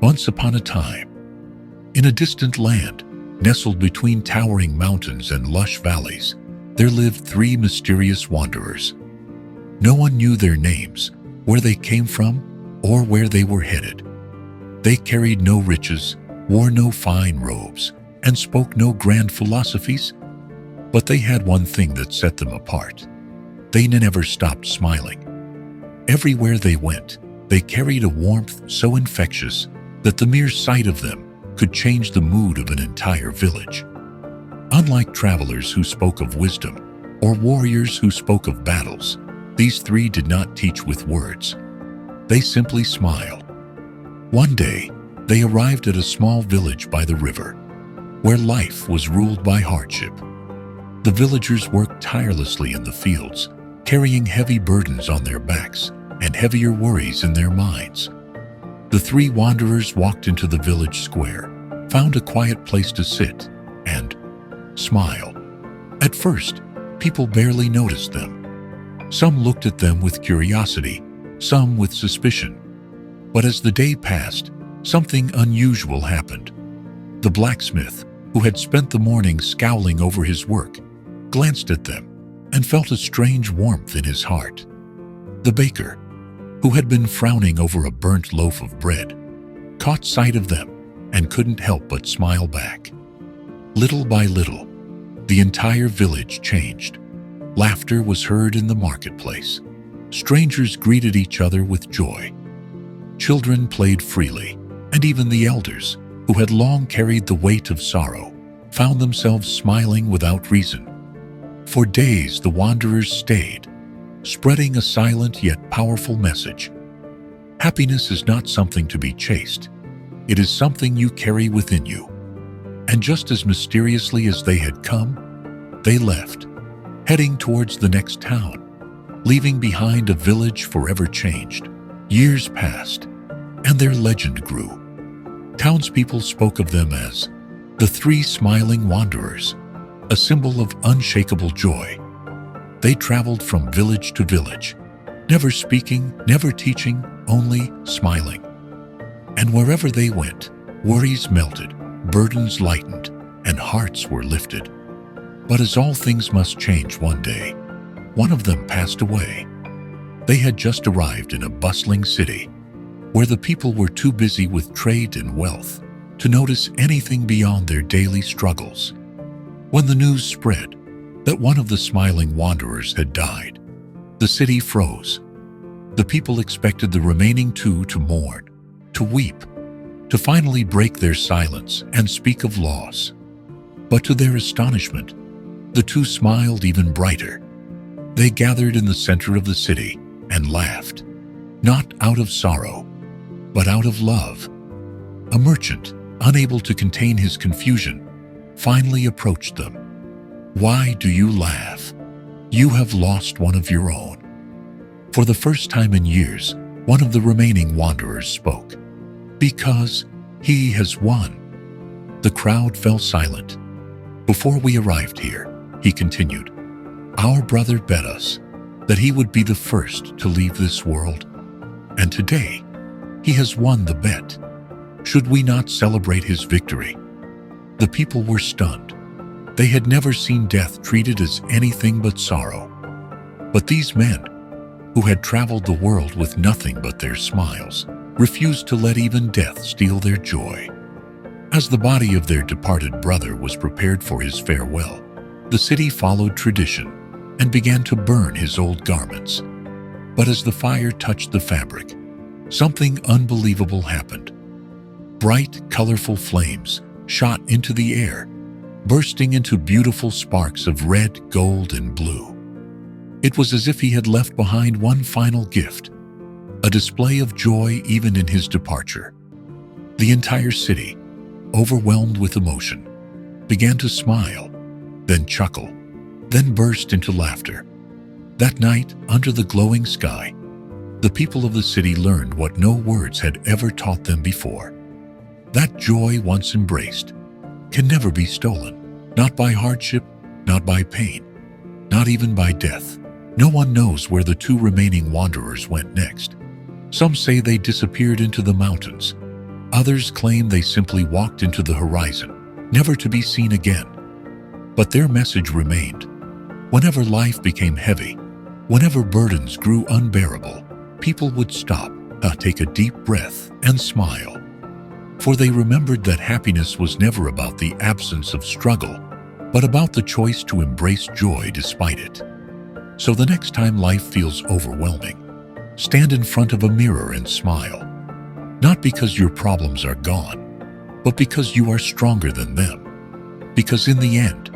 Once upon a time, in a distant land, nestled between towering mountains and lush valleys, there lived three mysterious wanderers. No one knew their names, where they came from, or where they were headed. They carried no riches, wore no fine robes, and spoke no grand philosophies, but they had one thing that set them apart. They never stopped smiling. Everywhere they went, they carried a warmth so infectious that the mere sight of them could change the mood of an entire village. Unlike travelers who spoke of wisdom, or warriors who spoke of battles, these three did not teach with words. They simply smiled. One day, they arrived at a small village by the river, where life was ruled by hardship. The villagers worked tirelessly in the fields, carrying heavy burdens on their backs and heavier worries in their minds. The three wanderers walked into the village square, found a quiet place to sit, and smiled. At first, people barely noticed them. Some looked at them with curiosity, some with suspicion. But as the day passed, something unusual happened. The blacksmith, who had spent the morning scowling over his work, glanced at them and felt a strange warmth in his heart. The baker, who had been frowning over a burnt loaf of bread, caught sight of them and couldn't help but smile back. Little by little, the entire village changed. Laughter was heard in the marketplace. Strangers greeted each other with joy. Children played freely, and even the elders, who had long carried the weight of sorrow, found themselves smiling without reason. For days the wanderers stayed, spreading a silent yet powerful message. Happiness is not something to be chased. It is something you carry within you. And just as mysteriously as they had come, they left, heading towards the next town, leaving behind a village forever changed. Years passed, and their legend grew. Townspeople spoke of them as the Three Smiling Wanderers, a symbol of unshakable joy. They traveled from village to village, never speaking, never teaching, only smiling. And wherever they went, worries melted, burdens lightened, and hearts were lifted. But as all things must change one day, one of them passed away. They had just arrived in a bustling city, where the people were too busy with trade and wealth to notice anything beyond their daily struggles. When the news spread that one of the smiling wanderers had died, the city froze. The people expected the remaining two to mourn, to weep, to finally break their silence and speak of loss. But to their astonishment, the two smiled even brighter. They gathered in the center of the city and laughed, not out of sorrow, but out of love. A merchant, unable to contain his confusion, finally approached them. "Why do you laugh? You have lost one of your own." For the first time in years, one of the remaining wanderers spoke. "Because he has won." The crowd fell silent. "Before we arrived here," he continued, "our brother bet us that he would be the first to leave this world. And today, he has won the bet. Should we not celebrate his victory?" The people were stunned. They had never seen death treated as anything but sorrow. But these men, who had traveled the world with nothing but their smiles, refused to let even death steal their joy. As the body of their departed brother was prepared for his farewell, the city followed tradition and began to burn his old garments. But as the fire touched the fabric, something unbelievable happened. Bright, colorful flames shot into the air, bursting into beautiful sparks of red, gold, and blue. It was as if he had left behind one final gift, a display of joy even in his departure. The entire city, overwhelmed with emotion, began to smile, then chuckle, then burst into laughter. That night, under the glowing sky, the people of the city learned what no words had ever taught them before. That joy once embraced can never be stolen, not by hardship, not by pain, not even by death. No one knows where the two remaining wanderers went next. Some say they disappeared into the mountains. Others claim they simply walked into the horizon, never to be seen again. But their message remained. Whenever life became heavy, whenever burdens grew unbearable, people would stop, take a deep breath, and smile. For they remembered that happiness was never about the absence of struggle, but about the choice to embrace joy despite it. So the next time life feels overwhelming, stand in front of a mirror and smile. Not because your problems are gone, but because you are stronger than them. Because in the end,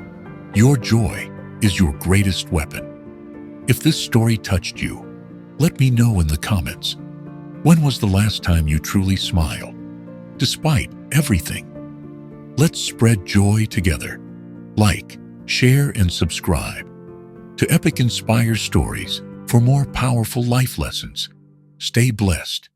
your joy is your greatest weapon. If this story touched you, let me know in the comments. When was the last time you truly smiled? Despite everything. Let's spread joy together. Like, share, and subscribe to Epic Inspire Stories for more powerful life lessons. Stay blessed.